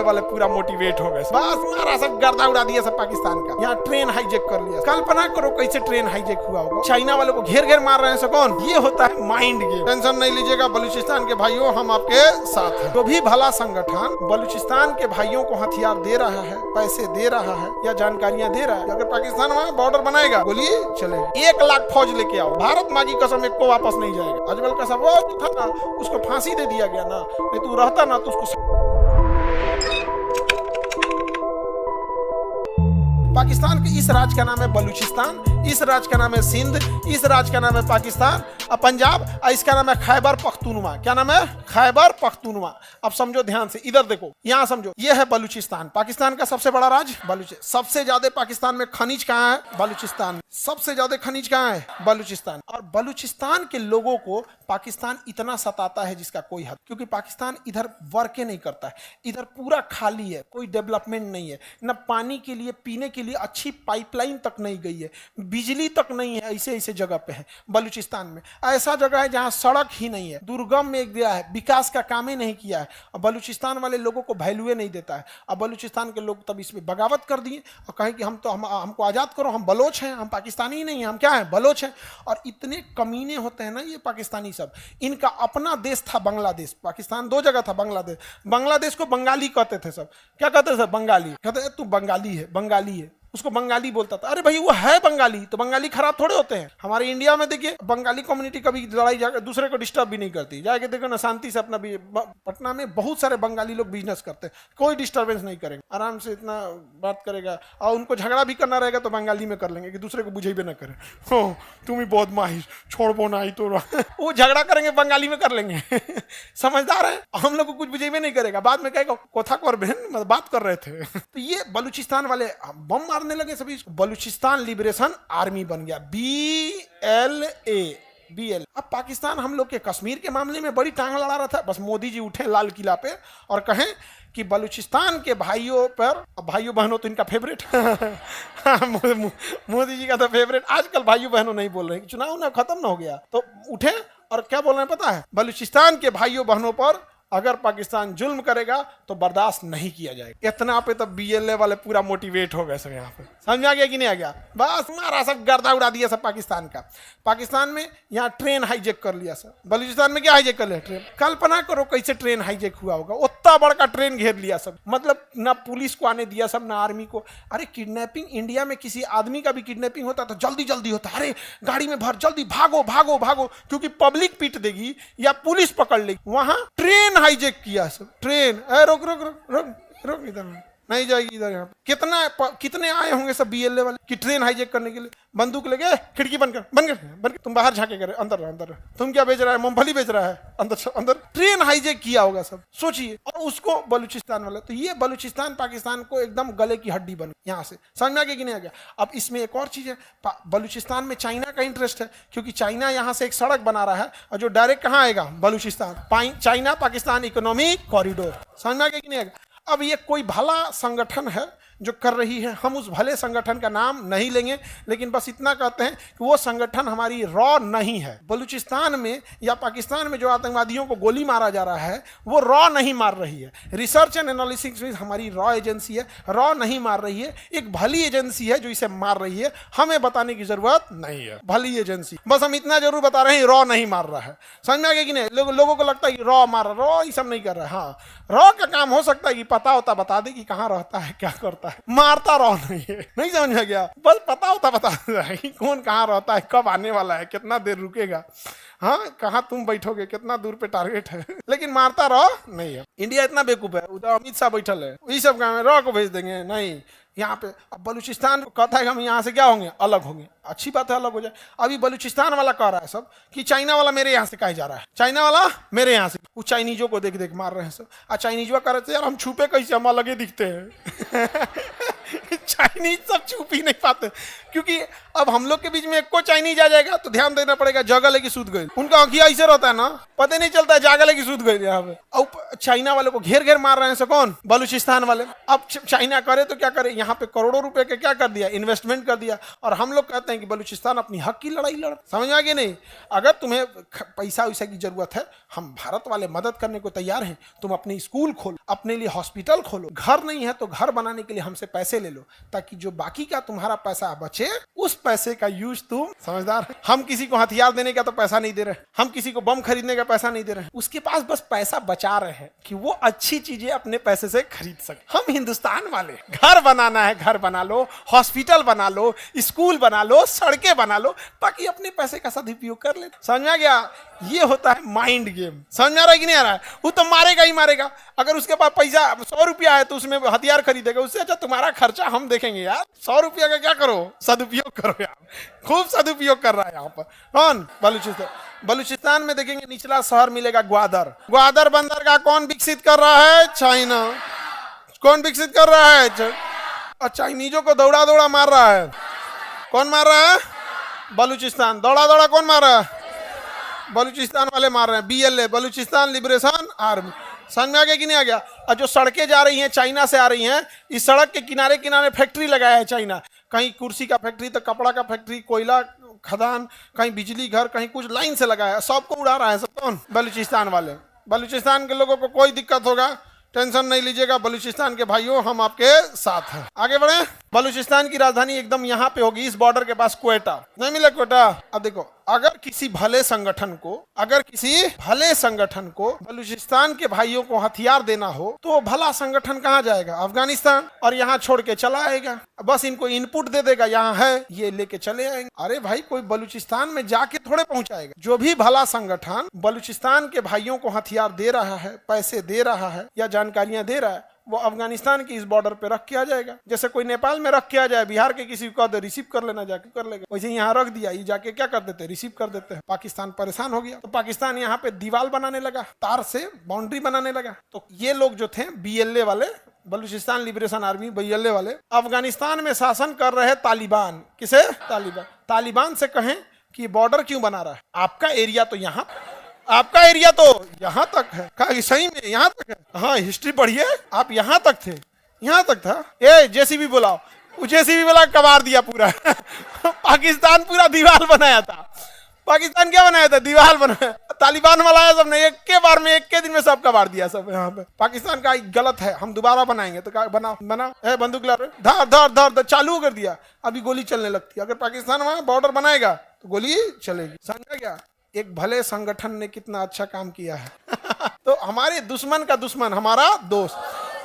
वाले पूरा मोटिवेट हो गए, बस मारा सब गर्दा उड़ा दिया सब पाकिस्तान का। यहाँ ट्रेन हाईजेक कर लिया। कल्पना करो कैसे ट्रेन हाईजेक हुआ होगा। चाइना वालों को घेर घेर मार रहे हैं कौन? ये होता है माइंड गेम। टेंशन नहीं लीजिएगा बलूचिस्तान के भाइयों, हम आपके साथ हैं। जो भी भला संगठन बलूचिस्तान के भाइयों को हथियार दे रहा है, पैसे दे रहा है या जानकारियां दे रहा है, अगर पाकिस्तान वहाँ बॉर्डर बनाएगा बोलिए चलेगा। 1 लाख फौज लेके आओ, भारत माँ की कसम एक को वापस नहीं जाएगा। अजमल का सब था ना, उसको फांसी दे दिया गया ना, नहीं तू रहता ना तो उसको। पाकिस्तान के इस राज्य का नाम है बलूचिस्तान, इस राज्य का नाम है सिंध, इस राज्य का नाम है पाकिस्तान और पंजाब, और इसका नाम है खैबर पख्तूनवा। क्या नाम है? खैबर पख्तूनवा। अब समझो ध्यान से, इधर देखो, यहाँ समझो, ये है बलूचिस्तान, पाकिस्तान का सबसे बड़ा राज्य बलूचिस्तान। सबसे ज्यादा पाकिस्तान में खनिज कहाँ है? बलूचिस्तान। सबसे ज्यादा खनिज कहाँ है? बलूचिस्तान। और बलूचिस्तान के लोगों को पाकिस्तान इतना सताता है जिसका कोई हद, क्योंकि पाकिस्तान इधर वर्के नहीं करता है, इधर पूरा खाली है, कोई डेवलपमेंट नहीं है, न पानी के लिए, पीने के लिए अच्छी पाइपलाइन तक नहीं गई है, बिजली तक नहीं है। ऐसे ऐसे जगह पे है बलूचिस्तान में। ऐसा जगह है जहां सड़क ही नहीं है, दुर्गम में गया है, विकास का काम ही नहीं किया है। और बलूचिस्तान वाले लोगों को वैल्यू नहीं देता है। अब बलूचिस्तान के लोग तब इसमें बगावत कर दिए और कहें कि हमको आजाद करो, हम बलोच हैं, हम पाकिस्तानी ही नहीं हैं, हम क्या हैं? बलोच हैं। और इतने कमीने होते हैं ना ये पाकिस्तानी सब। इनका अपना देश था बांग्लादेश, पाकिस्तान 2 जगह था। बांग्लादेश को बंगाली कहते थे सब। क्या कहते थे? बंगाली। कहते तू बंगाली है, बंगाली है, उसको बंगाली बोलता था। अरे भाई वो है बंगाली, तो बंगाली खराब थोड़े होते हैं। हमारे इंडिया में देखिए बंगाली कम्युनिटी कभी लड़ाई जाकर दूसरे को डिस्टर्ब भी नहीं करती। जाके देखो ना, शांति से अपना पटना में बहुत सारे बंगाली लोग बिजनेस करते हैं, कोई डिस्टर्बेंस नहीं करेंगे, आराम से इतना बात करेगा। और उनको झगड़ा भी करना रहेगा तो बंगाली में कर लेंगे कि दूसरे को बुझेबे ना करें। हो तुम ही बहुत माहिर, छोड़बो ना ही तो वो झगड़ा करेंगे बंगाली में कर लेंगे। समझदार है, हम लोग को कुछ बुझेबे नहीं करेगा। बाद में कहेगा कोथा कर बहन बात कर रहे थे। तो ये बलूचिस्तान वाले बम मारने लगे सभी। बलूचिस्तान लिबरेशन आर्मी बन गया, BLA। अब पाकिस्तान हम लोग के कश्मीर के मामले में बड़ी टांग लड़ा रहा था। बस मोदी जी उठे लाल किला पे और कहें कि बलूचिस्तान के भाइयों पर, भाइयों बहनों तो इनका फेवरेट मोदी जी का तो फेवरेट। आजकल भाइयों बहनों नहीं बोल रहे, चुनाव ना खत्म ना हो गया तो उठे और क्या बोल रहे हैं पता है? बलूचिस्तान के भाइयों बहनों पर अगर पाकिस्तान जुल्म करेगा तो बर्दाश्त नहीं किया जाएगा। इतना पे तो BLA वाले पूरा मोटिवेट हो गए सब। यहाँ पे समझ आ गया कि नहीं आ गया? बस मारा सब गर्दा उड़ा दिया सब पाकिस्तान का। पाकिस्तान में यहाँ ट्रेन हाईजेक कर लिया सब। बलूचिस्तान में क्या हाईजेक कर लिया? ट्रेन। कल्पना करो कैसे ट्रेन हाईजेक हुआ होगा। उतना बड़का ट्रेन घेर लिया सब, मतलब ना पुलिस को आने दिया सब, ना आर्मी को। अरे किडनैपिंग, इंडिया में किसी आदमी का भी किडनैपिंग होता तो जल्दी जल्दी होता। अरे गाड़ी में भर, जल्दी भागो भागो भागो, क्योंकि पब्लिक पीट देगी या पुलिस पकड़ लेगी। वहां ट्रेन हाईजेक किया सब। ट्रेन रोक रोक रोक रोक रोक, इधर नहीं जाएगी इधर। यहाँ कितने आए होंगे सब BLA वाले कि ट्रेन हाईजेक करने के लिए। बंदूक लेके खिड़की बंद कर। तुम बाहर झाके करे, अंदर। तुम क्या बेच रहा है? मूंगफली बेच रहा है, अंदर। ट्रेन हाईजेक किया होगा सब, सोचिए। और उसको बलूचिस्तान वाला, तो ये बलूचिस्तान पाकिस्तान को एकदम गले की हड्डी बन गई। यहाँ से समझ में आ गया कि नहीं आ गया? अब इसमें एक और चीज है, बलूचिस्तान में चाइना का इंटरेस्ट है, क्योंकि चाइना यहाँ से एक सड़क बना रहा है और जो डायरेक्ट कहाँ आएगा? Balochistan. China Pakistan economic corridor. समझ में आ गया कि नहीं आ गया? अब ये कोई भला संगठन है जो कर रही है, हम उस भले संगठन का नाम नहीं लेंगे, लेकिन बस इतना कहते हैं कि वो संगठन हमारी रॉ नहीं है। बलूचिस्तान में या पाकिस्तान में जो आतंकवादियों को गोली मारा जा रहा है वो रॉ नहीं मार रही है। रिसर्च एंड एनालिसिस में हमारी रॉ एजेंसी है, रॉ नहीं मार रही है। एक भली एजेंसी है जो इसे मार रही है, हमें बताने की जरूरत नहीं है। भली एजेंसी, बस हम इतना जरूर बता रहे हैं रॉ नहीं मार रहा है। समझ में आ गया कि नहीं? लोगों को लगता है कि रॉ मार रहा, रॉ ये सब नहीं कर रहा है। हाँ, रॉ का काम हो सकता है कि पता होता बता दे कि कहाँ रहता है, क्या करता है। मारता रहो नहीं है, नहीं समझ में गया? बस पता होता बता कि कौन कहाँ रहता है, कब आने वाला है, कितना देर रुकेगा, हाँ कहाँ तुम बैठोगे, कितना दूर पे टारगेट है, लेकिन मारता रहो नहीं है। इंडिया इतना बेवकूफ है, उधर अमित शाह बैठल है, यही सब काम है, रॉ को भेज देंगे नहीं यहाँ पे। अब बलूचिस्तान कहता है कि हम यहाँ से क्या होंगे, अलग होंगे। अच्छी बात है, अलग हो जाए। अभी बलूचिस्तान वाला कह रहा है सब कि चाइना वाला मेरे यहाँ से कहा जा रहा है, चाइना वाला मेरे यहाँ से। वो चाइनीजों को देख देख मार रहे हैं सब। चाइनीजों कह रहे थे यार हम छुपे कैसे, हम अलग ही दिखते हैं। चाइनीज सब छुप ही नहीं पाते, क्योंकि अब हम लोग के बीच में एक को चाइनीज आ जाएगा तो ध्यान देना पड़ेगा, जगह लेके सूद गए। उनका आंखिया ऐसे रहता है ना, पता नहीं चलता है जागा लेके सूद गए यहाँ पे। अब चाइना वाले को घेर घेर मार रहे हैं, से कौन? बलूचिस्तान वाले। अब चाइना करे तो क्या करे, यहाँ पे करोड़ों रुपए के क्या कर दिया, इन्वेस्टमेंट कर दिया, और हम लोग कहते हैं कि बलूचिस्तान अपनी हक की लड़ाई लड़। समझ आ गया नहीं? अगर तुम्हें पैसा वैसा की जरूरत है, हम भारत वाले मदद करने को तैयार हैं। तुम अपनी स्कूल खोलो, अपने लिए हॉस्पिटल खोलो, घर नहीं है तो घर बनाने के लिए हमसे पैसे ले लो, ताकि जो बाकी का तुम्हारा पैसा बचे उस पैसे का यूज तुम, समझदार है। हम किसी को हथियार देने का तो पैसा नहीं दे रहे, हम किसी को बम खरीदने का पैसा नहीं दे रहे, उसके पास बस पैसा बचा रहे हैं कि वो अच्छी चीजें अपने पैसे से खरीद सके। हम हिंदुस्तान वाले घर बनाना है, घर बना लो, हॉस्पिटल बना लो, स्कूल बना लो, सड़कें बना लो, ताकि अपने पैसे का सदुपयोग कर ले। समझ में आ गया? ये होता है माइंड गेम। समझ में आ रहा है कि नहीं आ रहा है? वो तो मारेगा ही मारेगा। अगर उसके पास पैसा 100 रुपया है तो उसमें हथियार खरीदेगा, उससे अच्छा तुम्हारा खर्चा हम देखेंगे यार। 100 रुपया का क्या करो, सदुपयोग करो यार। खूब सदुपयोग कर रहा है यहाँ पर कौन? बलूचिस्तान। बलूचिस्तान में देखेंगे निचला शहर मिलेगा ग्वादर। ग्वादर बंदर का कौन विकसित कर रहा है? चाइना। कौन विकसित कर रहा है? और चाइनीजों को दौड़ा दौड़ा मार रहा है। कौन मार रहा है? बलूचिस्तान। दौड़ा दौड़ा कौन मार रहा है? बलूचिस्तान वाले मार रहे हैं। BLA, Balochistan liberation army. समझ में आ गया कि नहीं आ गया? और जो सड़कें जा रही हैं चाइना से आ रही हैं, इस सड़क के किनारे किनारे फैक्ट्री लगाया है चाइना। कहीं कुर्सी का फैक्ट्री तो कपड़ा का फैक्ट्री, कोयला खदान, कहीं बिजली घर, कहीं कुछ लाइन से लगाया है। सबको उड़ा रहा है। सब कौन? बलूचिस्तान वाले। बलूचिस्तान के लोगों को कोई दिक्कत होगा टेंशन नहीं लीजिएगा, बलूचिस्तान के भाइयों हम आपके साथ हैं। आगे बढ़े। बलूचिस्तान की राजधानी एकदम यहाँ पे होगी, इस बॉर्डर के पास क्वेटा। नहीं मिला क्वेटा? अब देखो, अगर किसी भले संगठन को बलूचिस्तान के भाइयों को हथियार देना हो तो भला संगठन कहाँ जाएगा? अफगानिस्तान। और यहाँ छोड़ के चला आएगा, बस इनको इनपुट दे देगा, यहाँ है ये लेके चले आएंगे। अरे भाई, कोई बलूचिस्तान में जाके थोड़े पहुंचाएगा। जो भी भला संगठन बलूचिस्तान के भाइयों को हथियार दे रहा है, पैसे दे रहा है या जानकारियां दे रहा है, वो अफगानिस्तान की इस बॉर्डर पे रख के आ जाएगा। जैसे कोई नेपाल में रख के आ जाए, बिहार के किसी को कह दे रिसीव कर लेना, जाके कर लेगा। वैसे यहाँ रख दिया, ये जाके क्या कर देते? रिसीव कर देते हैं। पाकिस्तान परेशान हो गया तो पाकिस्तान यहाँ पे दीवार बनाने लगा, तार से बाउंड्री बनाने लगा। तो ये लोग जो थे BLA वाले, बलूचिस्तान लिबरेशन आर्मी, BLA वाले, अफगानिस्तान में शासन कर रहे तालिबान। किसे? तालिबान। तालिबान से कहें कि बॉर्डर क्यों बना रहा है? आपका एरिया तो यहाँ, आपका एरिया तो यहाँ तक है। कहा सही में यहाँ तक है? हाँ, हिस्ट्री पढ़िए, आप यहाँ तक थे, यहाँ तक था। ए JCB बुलाओ, वो JCB वाला कबाड़ दिया पूरा। पाकिस्तान पूरा दीवार बनाया था। पाकिस्तान क्या बनाया था? दीवार बनाया। तालिबान वाला है सबने एक के बार में, एक के दिन में सब कबाड़ दिया सब यहाँ पे। पाकिस्तान का गलत है, हम दोबारा बनाएंगे तो क्या बनाओ, बना है बंदूक ला रहे, धर धर धर धर चालू कर दिया, अभी गोली चलने लगती है। अगर पाकिस्तान वहां बॉर्डर बनाएगा तो गोली चलेगी। समझा क्या? एक भले संगठन ने कितना अच्छा काम किया है। तो हमारे दुश्मन का दुश्मन हमारा दोस्त।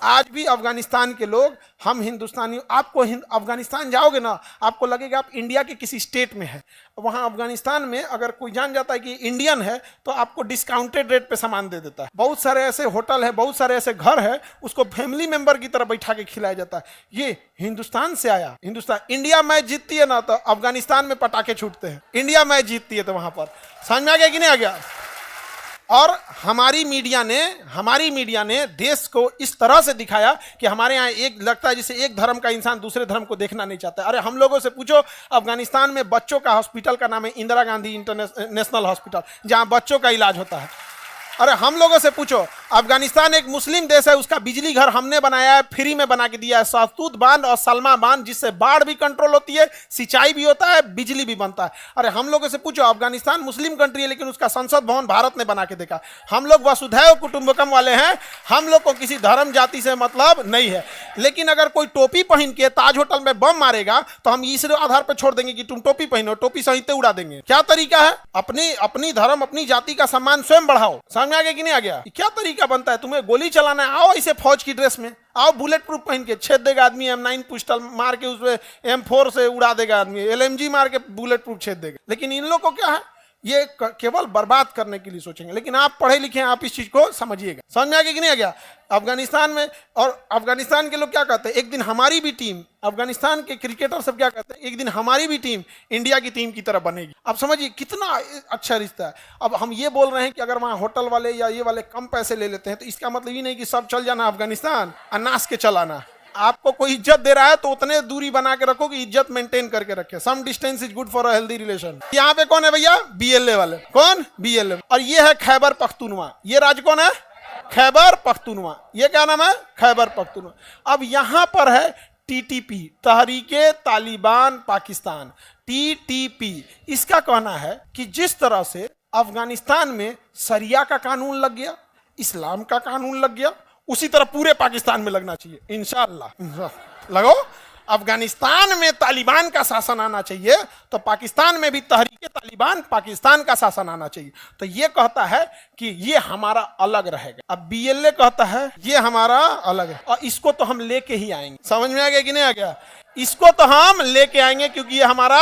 आज भी अफगानिस्तान के लोग, हम हिंदुस्तानी, आपको अफगानिस्तान जाओगे ना, आपको लगेगा आप इंडिया के किसी स्टेट में है। वहाँ अफगानिस्तान में अगर कोई जान जाता है कि इंडियन है तो आपको डिस्काउंटेड रेट पे सामान दे देता है। बहुत सारे ऐसे होटल है, बहुत सारे ऐसे घर है, उसको फैमिली मेंबर की तरह बैठा के खिलाया जाता है। ये हिंदुस्तान से आया। हिंदुस्तान, इंडिया मैच जीतती है ना तो अफगानिस्तान में पटाखे छूटते हैं। इंडिया मैच जीतती है तो वहां पर। समझ में आ गया कि नहीं आ गया? और हमारी मीडिया ने देश को इस तरह से दिखाया कि हमारे यहाँ एक लगता है जैसे एक धर्म का इंसान दूसरे धर्म को देखना नहीं चाहता। अरे हम लोगों से पूछो, अफगानिस्तान में बच्चों का हॉस्पिटल का नाम है इंदिरा गांधी इंटरनेशनल हॉस्पिटल, जहां बच्चों का इलाज होता है। अरे हम लोगों से पूछो, अफगानिस्तान एक मुस्लिम देश है, उसका बिजली घर हमने बनाया है, फ्री में बना के दिया है, सहतूत बांध और सलमा बांध, जिससे बाढ़ भी कंट्रोल होती है, सिंचाई भी होता है, बिजली भी बनता है। अरे हम लोगों से पूछो, अफगानिस्तान मुस्लिम कंट्री है लेकिन उसका संसद भवन भारत ने बना के देखा। हम लोग वसुधैव कुटुंबकम वाले हैं, हम लोग को किसी धर्म जाति से मतलब नहीं है। लेकिन अगर कोई टोपी पहन के ताज होटल में बम मारेगा तो हम इस आधार पर छोड़ देंगे कि तुम टोपी पहनो, टोपी सहित उड़ा देंगे। क्या तरीका है? अपनी धर्म, अपनी जाति का सम्मान स्वयं बढ़ाओ। समझ आ गया कि नहीं आ गया? क्या तरीका बनता है? तुम्हें गोली चलाना है, आओ ऐसे फौज की ड्रेस में, आओ बुलेट प्रूफ पहन के, छेद देगा आदमी, M9 पिस्टल मार के उसमें M4 से उड़ा देगा आदमी, LMG मार के बुलेट प्रूफ छेद देगा। लेकिन इन लोगों को क्या है, ये केवल बर्बाद करने के लिए सोचेंगे। लेकिन आप पढ़े लिखे हैं, आप इस चीज को समझिएगा। समझ में आ गया कि नहीं आ गया? अफगानिस्तान में, और अफगानिस्तान के लोग क्या कहते हैं, एक दिन हमारी भी टीम, अफगानिस्तान के क्रिकेटर सब क्या कहते हैं, एक दिन हमारी भी टीम इंडिया की टीम की तरह बनेगी। अब समझिए कितना अच्छा रिश्ता है। अब हम ये बोल रहे हैं कि अगर वहाँ होटल वाले या ये वाले कम पैसे ले लेते हैं तो इसका मतलब ये नहीं कि सब चल जाना अफगानिस्तान और नाश के चलाना। आपको कोई इज्जत दे रहा है तो उतने दूरी बना के रखो कि इज्जत मेंटेन करके रखे। Some distance is good for a healthy relation. यहाँ पे कौन है भैया? बीएलए वाले। कौन? बीएलए। और ये है खैबर पख्तूनवा। ये राज्य कौन है? खैबर पख्तूनवा। ये क्या नाम है? खैबर पख्तूनवा। अब यहां पर है टीटीपी, तहरीके तालिबान पाकिस्तान, टीटीपी। इसका कहना है कि जिस तरह से अफगानिस्तान में शरिया का कानून लग गया, इस्लाम का कानून लग गया, उसी तरह पूरे पाकिस्तान में लगना चाहिए इंशाअल्लाह। लगो। अफगानिस्तान में तालिबान का शासन आना चाहिए तो पाकिस्तान में भी तहरीके तालिबान पाकिस्तान का शासन आना चाहिए। तो ये कहता है कि ये हमारा अलग रहेगा। अब बीएलए कहता है ये हमारा अलग है, और इसको तो हम लेके ही आएंगे। समझ में आ गया कि नहीं आ गया? इसको तो हम लेके आएंगे क्योंकि ये हमारा